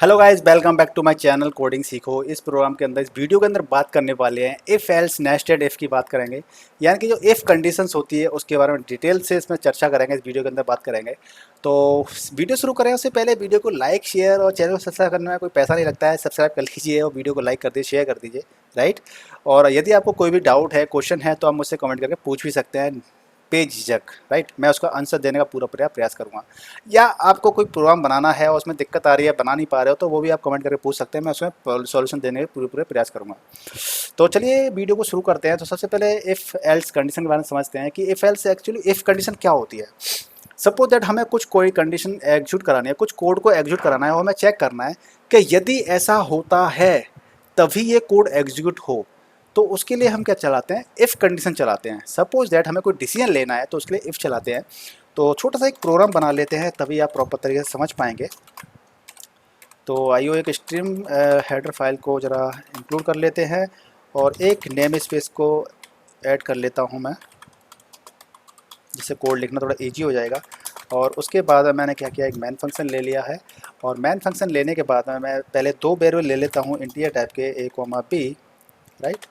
Hello guys, welcome back to my channel coding सीखो। इस programme के अंदर, इस वीडियो के अंदर बात करने वाले हैं इफ़ एल्स नेस्टेड इफ़ की बात करेंगे। यानी कि जो इफ़ कंडीशंस होती है उसके बारे में डिटेल से इसमें चर्चा करेंगे, इस वीडियो के अंदर बात करेंगे। तो वीडियो शुरू करें उससे पहले वीडियो को लाइक शेयर और चैनल को सब्सक्राइब करने में कोई पैसा नहीं लगता है। सब्सक्राइब कर लीजिए और वीडियो को लाइक कर दीजिए, शेयर कर दीजिए, राइट। और यदि आपको कोई भी डाउट है, क्वेश्चन है, तो आप मुझसे कमेंट करके पूछ भी सकते हैं बेझिझक, राइट। मैं उसका आंसर देने का पूरा प्रयास करूँगा। या आपको कोई प्रोग्राम बनाना है और उसमें दिक्कत आ रही है, बना नहीं पा रहे हो, तो वो भी आप कमेंट करके पूछ सकते हैं। मैं उसमें सॉल्यूशन देने के पूरे प्रयास करूँगा। तो चलिए वीडियो को शुरू करते हैं। तो सबसे पहले इफ़ एल्स कंडीशन के बारे में समझते हैं कि if else actually if condition क्या होती है। सपोज दैट हमें कुछ कोई कंडीशन एग्जीक्यूट करानी है, कुछ कोड को एग्जीक्यूट कराना है और हमें चेक करना है कि यदि ऐसा होता है तभी ये कोड एग्जीक्यूट हो। तो उसके लिए हम क्या चलाते हैं, इफ़ कंडीशन चलाते हैं। सपोज दैट हमें कोई डिसीजन लेना है तो उसके लिए इफ़ चलाते हैं। तो छोटा सा एक प्रोग्राम बना लेते हैं, तभी आप प्रॉपर तरीके से समझ पाएंगे। तो आइए एक स्ट्रीम हेडर फाइल को ज़रा इंक्लूड कर लेते हैं और एक नेम स्पेस को ऐड कर लेता हूँ मैं, जिससे कोड लिखना थोड़ा इजी हो जाएगा। और उसके बाद मैंने क्या किया, एक मैन फंक्शन ले लिया है। और मैन फंक्शन लेने के बाद मैं पहले दो वेरिएबल ले लेता हूँ इंटीजर टाइप के, ए कॉमा बी, राइट।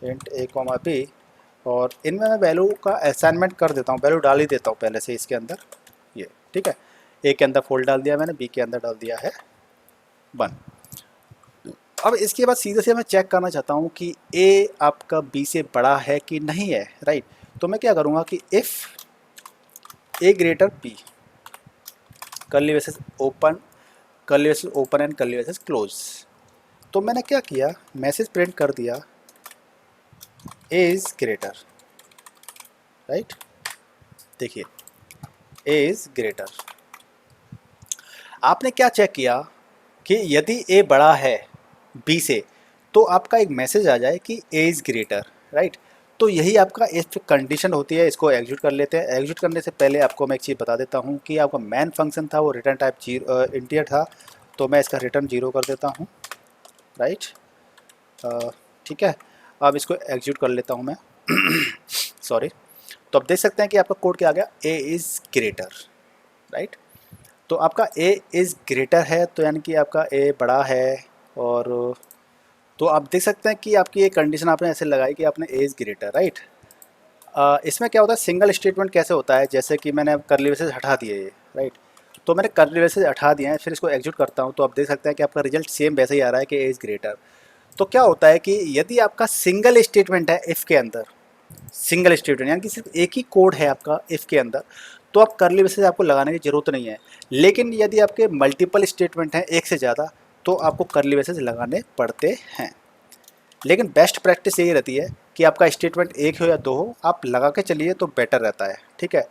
इंट ए कॉमा बी। और इनमें मैं वैल्यू का असाइनमेंट कर देता हूँ, वैल्यू डाल ही देता हूँ पहले से इसके अंदर, ये ठीक है। ए के अंदर फोल्ड डाल दिया मैंने, बी के अंदर डाल दिया है 1। अब इसके बाद सीधे से मैं चेक करना चाहता हूँ कि ए आपका बी से बड़ा है कि नहीं है, राइट। तो मैं क्या करूँगा कि if a greater b, curly braces open, curly braces open and curly braces close. तो मैंने क्या किया, मैसेज प्रिंट कर दिया ए इज़ ग्रेटर, राइट। देखिए ए इज़ ग्रेटर। आपने क्या चेक किया कि यदि ए बड़ा है बी से तो आपका एक मैसेज आ जाए कि ए इज़ ग्रेटर, राइट। तो यही आपका इफ कंडीशन होती है। इसको एग्जीक्यूट कर लेते हैं। एग्जीक्यूट करने से पहले आपको मैं एक चीज़ बता देता हूँ कि आपका मैन फंक्शन था वो रिटर्न टाइप इंटीजर था। तो मैं इसका रिटर्न 0 कर देता हूँ, राइट। ठीक है। अब इसको एग्जीक्यूट कर लेता हूँ मैं सॉरी। तो अब देख सकते हैं कि आपका कोड क्या आ गया, ए इज़ ग्रेटर, राइट। तो आपका ए इज़ ग्रेटर है, तो यानी कि आपका ए बड़ा है। और तो आप देख सकते हैं कि आपकी ये कंडीशन आपने ऐसे लगाई कि आपने ए इज़ ग्रेटर, राइट। इसमें क्या होता है, सिंगल स्टेटमेंट कैसे होता है, जैसे कि मैंने कर्ली ब्रेसेस हटा दिए ये, राइट। तो मैंने कर्ली ब्रेसेस हटा दिए हैं, फिर इसको एग्जीक्यूट करता हूँ तो आप देख सकते हैं कि आपका रिजल्ट सेम वैसे ही आ रहा है कि ए इज़ ग्रेटर। तो क्या होता है कि यदि आपका सिंगल स्टेटमेंट है इफ़ के अंदर, सिंगल स्टेटमेंट यानी कि सिर्फ एक ही कोड है आपका इफ़ के अंदर, तो आप कर्ली ब्रेसेस आपको लगाने की ज़रूरत नहीं है। लेकिन यदि आपके मल्टीपल स्टेटमेंट हैं, एक से ज़्यादा, तो आपको कर्ली ब्रेसेस लगाने पड़ते हैं। लेकिन बेस्ट प्रैक्टिस यही रहती है कि आपका स्टेटमेंट एक हो या दो हो, आप लगा के चलिए तो बेटर रहता है, ठीक है।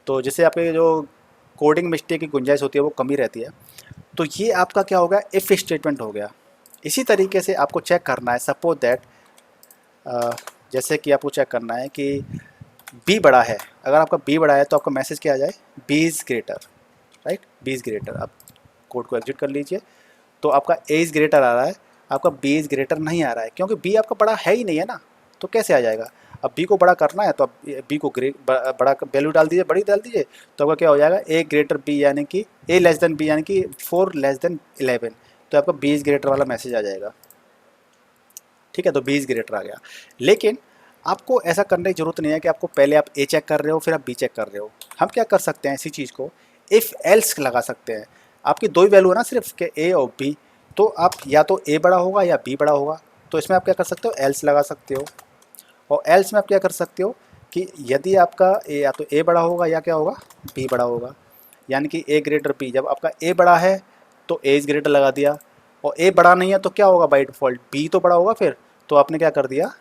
तो जिससे आपके जो कोडिंग मिस्टेक की गुंजाइश होती है वो कमी रहती है। तो ये आपका क्या हो गया, इफ़ स्टेटमेंट हो गया। इसी तरीके से आपको चेक करना है, सपोज दैट जैसे कि आपको चेक करना है कि बी बड़ा है। अगर आपका बी बड़ा है तो आपका मैसेज क्या आ जाए, b is greater, right. B is greater. आप कोड को एग्जिट कर लीजिए तो आपका ए इज़ ग्रेटर आ रहा है, आपका बी इज़ ग्रेटर नहीं आ रहा है, क्योंकि बी आपका बड़ा है ही नहीं है ना। तो कैसे आ जाएगा। अब बी को बड़ा करना है तो आप बी को बड़ा वैल्यू डाल दीजिए, बड़ी डाल दीजिए। तो आपका क्या हो जाएगा, ए ग्रेटर बी, यानी कि ए लेस देन बी, यानी कि 4 लेस देन 11। तो आपका बी इज़ ग्रेटर वाला मैसेज आ जाएगा, ठीक है। तो बी इज़ ग्रेटर आ गया। लेकिन आपको ऐसा करने की ज़रूरत नहीं है कि आपको पहले आप ए चेक कर रहे हो फिर आप बी चेक कर रहे हो। हम क्या कर सकते हैं, इसी चीज़ को इफ़ एल्स लगा सकते हैं। आपकी दो ही वैल्यू है ना सिर्फ, के ए और बी। तो आप या तो ए बड़ा होगा या बी बड़ा होगा। तो इसमें आप क्या कर सकते हो, एल्स लगा सकते हो। और एल्स में आप क्या कर सकते हो कि यदि आपका ए या तो ए बड़ा होगा या क्या होगा, बी बड़ा होगा। यानी कि ए ग्रेटर बी, जब आपका ए बड़ा है तो ए इज़ ग्रेटर लगा दिया। और ए बड़ा नहीं है तो क्या होगा, बाई डिफ़ॉल्ट बी तो बड़ा होगा फिर। तो आपने क्या कर दिया,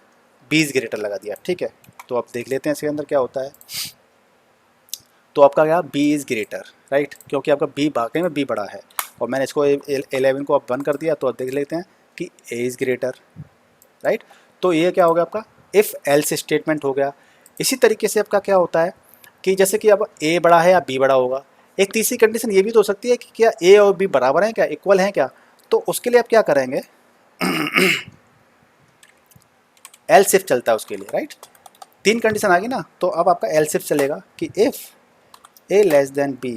बी इज़ ग्रेटर लगा दिया, ठीक है। तो आप देख लेते हैं इसके अंदर क्या होता है। तो आपका क्या, बी इज़ ग्रेटर, राइट, क्योंकि आपका बी वाकई में बी बड़ा है। और मैंने इसको 11 को आप बंद कर दिया। तो आप देख लेते हैं कि ए इज़ ग्रेटर, राइट। तो ये क्या हो गया आपका, इफ़ एल्स स्टेटमेंट हो गया। इसी तरीके से आपका क्या होता है कि जैसे कि अब ए बड़ा है या बी बड़ा होगा। एक तीसरी कंडीशन ये भी तो हो सकती है कि क्या ए और बी बराबर हैं, क्या इक्वल हैं क्या। तो उसके लिए आप क्या करेंगे, एल सिफ चलता है उसके लिए, राइट। तीन कंडीशन आ गई ना, तो अब आपका एल सिफ चलेगा कि if a less than b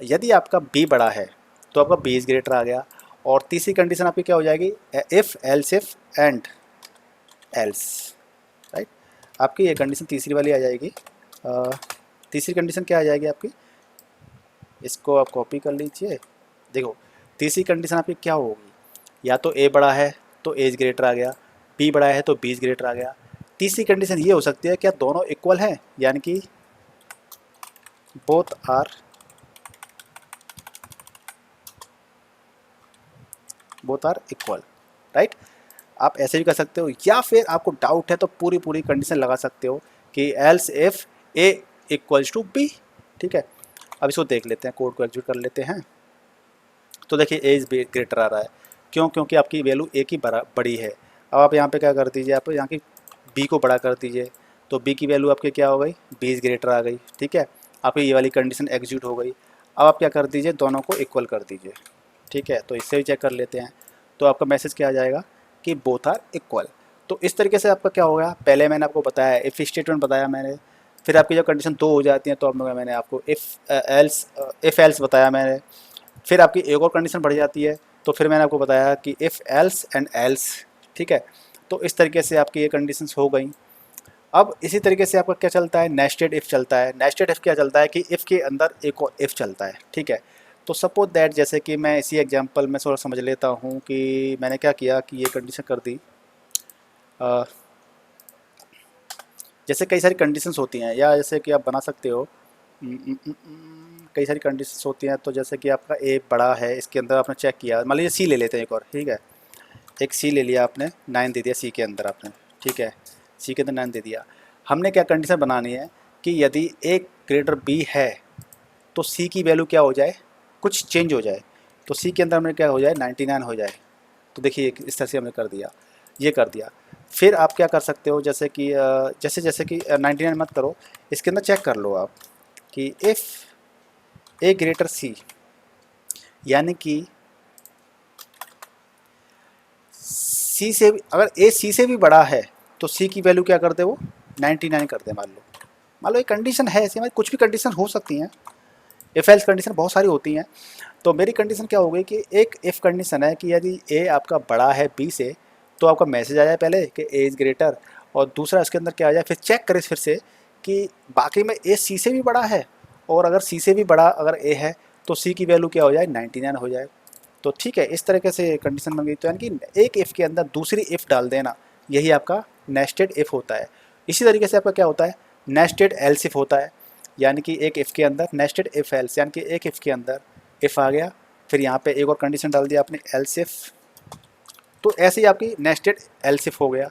यदि आपका बी बड़ा है तो आपका बी इज ग्रेटर आ गया। और तीसरी कंडीशन आपकी क्या हो जाएगी, if else if and else, right. आपकी ये कंडीशन तीसरी वाली आ जाएगी। तीसरी कंडीशन क्या आ जाएगी आपकी, इसको आप कॉपी कर लीजिए। देखो तीसरी कंडीशन आपकी क्या होगी, या तो ए बड़ा है तो एज ग्रेटर आ गया, बी बड़ा है तो बी इज ग्रेटर आ गया। तीसरी कंडीशन ये हो सकती है क्या दोनों इक्वल हैं, यानी कि बोथ आर इक्वल, राइट। आप ऐसे भी कर सकते हो, या फिर आपको डाउट है तो पूरी पूरी कंडीशन लगा सकते हो कि else if a equals to b. ठीक है, अब इसको देख लेते हैं, कोड को एग्जीक्यूट कर लेते हैं। तो देखिए ए इज ग्रेटर आ रहा है, क्यों, क्योंकि आपकी वैल्यू ए की बड़ी है। अब आप यहाँ पे क्या कर दीजिए, आप यहाँ की बी को बड़ा कर दीजिए, तो बी की वैल्यू आपकी क्या हो गई, बी इज ग्रेटर आ गई। ठीक है, आपकी ये वाली कंडीशन एग्जीक्यूट हो गई। अब आप क्या कर दीजिए, दोनों को इक्वल कर दीजिए। ठीक है, तो इससे भी चेक कर लेते हैं। तो आपका मैसेज क्या आ जाएगा कि बोथ आर इक्वल। तो इस तरीके से आपका क्या होगा, पहले मैंने आपको बताया इफ़ स्टेटमेंट बताया मैंने, फिर आपकी जब कंडीशन दो हो जाती हैं तो अब मैंने आपको इफ़ एल्स बताया मैंने, फिर आपकी एक और कंडीशन बढ़ जाती है तो फिर मैंने आपको बताया कि इफ़ एल्स एंड एल्स। ठीक है, तो इस तरीके से आपकी ये कंडीशंस हो गई। अब इसी तरीके से आपका क्या चलता है, नेस्टेड इफ़ चलता है। नेस्टेड इफ़ क्या चलता है कि इफ़ के अंदर एक और इफ़ चलता है। ठीक है, तो सपोज दैट जैसे कि मैं इसी एग्जांपल में थोड़ा समझ लेता हूँ कि मैंने क्या किया कि ये कंडीशन कर दी। जैसे कई सारी कंडीशंस होती हैं, या जैसे कि आप बना सकते हो, कई सारी कंडीशंस होती हैं। तो जैसे कि आपका ए बड़ा है, इसके अंदर आपने चेक किया, मान लीजिए सी ले लेते हैं एक और। ठीक है, एक सी ले लिया आपने, 9 दे दिया सी के अंदर आपने। ठीक है, सी के अंदर 9 दे दिया। हमने क्या कंडीशन बनानी है कि यदि ए ग्रेटर बी है तो सी की वैल्यू क्या हो जाए, कुछ चेंज हो जाए। तो सी के अंदर हमने क्या हो जाए, 99 हो जाए। तो देखिए इस तरह से हमने कर दिया, ये कर दिया। फिर आप क्या कर सकते हो, जैसे कि जैसे कि 99 मत करो, इसके अंदर चेक कर लो आप कि इफ़ ए ग्रेटर सी, यानी कि सी से अगर ए सी से भी बड़ा है तो सी की वैल्यू क्या कर दे, वो 99 कर दे। मान लो एक कंडीशन है ऐसी, हमारी कुछ भी कंडीशन हो सकती हैं, इफ एल्स कंडीशन बहुत सारी होती हैं। तो मेरी कंडीशन क्या हो गई कि एक इफ़ कंडीशन है कि यदि ए आपका बड़ा है बी से तो आपका मैसेज आ जाए पहले कि ए इज़ ग्रेटर, और दूसरा इसके अंदर क्या आ जाए, फिर चेक करें फिर से कि बाकी में ए सी से भी बड़ा है, और अगर सी से भी बड़ा अगर ए है तो सी की वैल्यू क्या हो जाए, 99 हो जाए। तो ठीक है, इस तरीके से कंडीशन बन गई। तो यानी कि एक इफ़ के अंदर दूसरी इफ़ डाल देना, यही आपका नेस्टेड इफ़ होता है। इसी तरीके से आपका क्या होता है, नेस्टेड एल्स इफ़ होता है। यानी कि एक इफ़ के अंदर नेस्टेड इफ़ एल्स, यानी कि एक इफ़ के अंदर इफ़ आ गया, फिर यहाँ पे एक और कंडीशन डाल दिया आपने एल्स इफ़, तो ऐसे ही आपकी नेस्टेड एल्स इफ़ हो गया।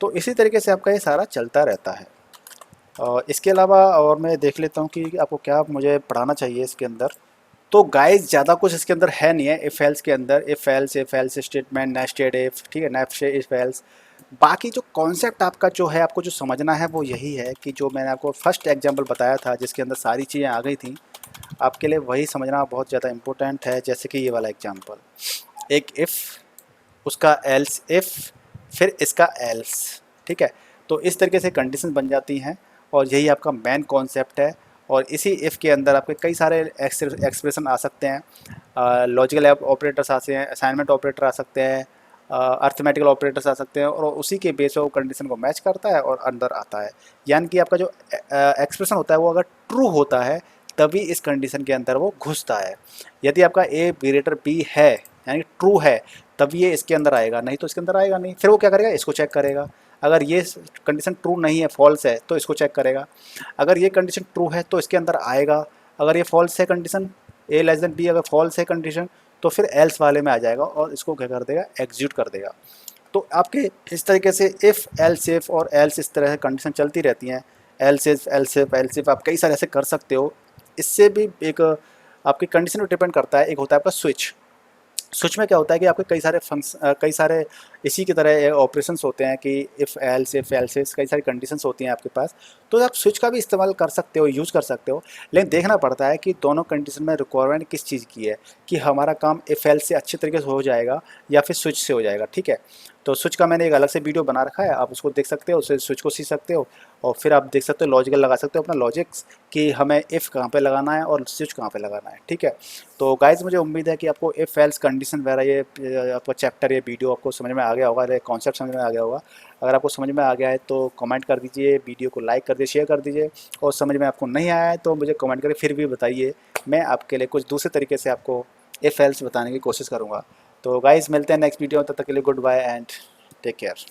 तो इसी तरीके से आपका ये सारा चलता रहता है। और इसके अलावा और मैं देख लेता हूँ कि आपको क्या मुझे पढ़ाना चाहिए इसके अंदर। तो गाइस ज़्यादा कुछ इसके अंदर है नहीं है इफ़ एल्स के अंदर, if else statement, nested if, ठीक है, नेस्टेड इफ़ एल्स। बाकी जो कॉन्सेप्ट आपका जो है, आपको जो समझना है वो यही है कि जो मैंने आपको फर्स्ट एग्जांपल बताया था जिसके अंदर सारी चीज़ें आ गई थी, आपके लिए वही समझना बहुत ज़्यादा इम्पोर्टेंट है। जैसे कि ये वाला एग्जांपल, एक इफ़, उसका एल्स इफ़, फिर इसका एल्स। ठीक है, तो इस तरीके से कंडीशन बन जाती हैं, और यही आपका मेन कॉन्सेप्ट है। और इसी इफ़ के अंदर आपके कई सारे एक्सप्रेशन आ सकते हैं, लॉजिकल ऑपरेटर्स आ सकते हैं, असाइनमेंट ऑपरेटर आ सकते हैं, अर्थमेटिकल ऑपरेटर्स आ सकते हैं, और उसी के बेस पर वो कंडीशन को मैच करता है और अंदर आता है। यानी कि आपका जो एक्सप्रेशन होता है वो अगर ट्रू होता है तभी इस कंडीशन के अंदर वो घुसता है। यदि आपका ए ग्रेटर बी है, यानी ट्रू है, तब ये इसके अंदर आएगा, नहीं तो इसके अंदर आएगा नहीं। फिर वो क्या करेगा, इसको चेक करेगा। अगर ये कंडीशन ट्रू नहीं है, फॉल्स है, तो इसको चेक करेगा। अगर ये कंडीशन ट्रू है तो इसके अंदर आएगा। अगर ये फॉल्स है कंडीशन, ए लेस देन बी अगर फॉल्स है कंडीशन, तो फिर एल्स वाले में आ जाएगा और इसको क्या कर देगा, एग्जीक्यूट कर देगा। तो आपके इस तरीके से इफ़ एल्स इफ और एल्स इस तरह से कंडीशन चलती रहती हैं। Else if else if else if आप कई सारे ऐसे कर सकते हो। इससे भी एक आपकी कंडीशन पर डिपेंड करता है। एक होता है आपका स्विच। स्विच में क्या होता है कि आपके कई सारे इसी की तरह ऑपरेशंस होते हैं कि इफ़ एल्स कई सारी कंडीशंस होती हैं आपके पास। तो आप स्विच का भी इस्तेमाल कर सकते हो, यूज़ कर सकते हो, लेकिन देखना पड़ता है कि दोनों कंडीशन में रिक्वायरमेंट किस चीज़ की है, कि हमारा काम इफ़ एल्स से अच्छे तरीके से हो जाएगा या फिर स्विच से हो जाएगा। ठीक है, तो स्विच का मैंने एक अलग से वीडियो बना रखा है, आप उसको देख सकते हो, उससे स्विच को सीख सकते हो। और फिर आप देख सकते हो लॉजिकल लगा सकते हो अपना लॉजिक्स कि हमें इफ़ कहाँ पे लगाना है और स्विच कहाँ पे लगाना है, ठीक है। तो गाइज मुझे उम्मीद है कि आपको इफ़ एल्स कंडीशन वगैरह ये आपको चैप्टर, ये वीडियो आपको समझ में आ गया होगा, कॉन्सेप्ट समझ में आ गया होगा। अगर आपको समझ में आ गया है तो कमेंट कर दीजिए, वीडियो को लाइक कर दीजिए, शेयर कर दीजिए। और समझ में आपको नहीं आया है तो मुझे कमेंट करके फिर भी बताइए, मैं आपके लिए कुछ दूसरे तरीके से आपको इफ़ एल्स बताने की कोशिश करूँगा। तो गाइज़ मिलते हैं नेक्स्ट वीडियो में, तब तक के लिए good bye and take care.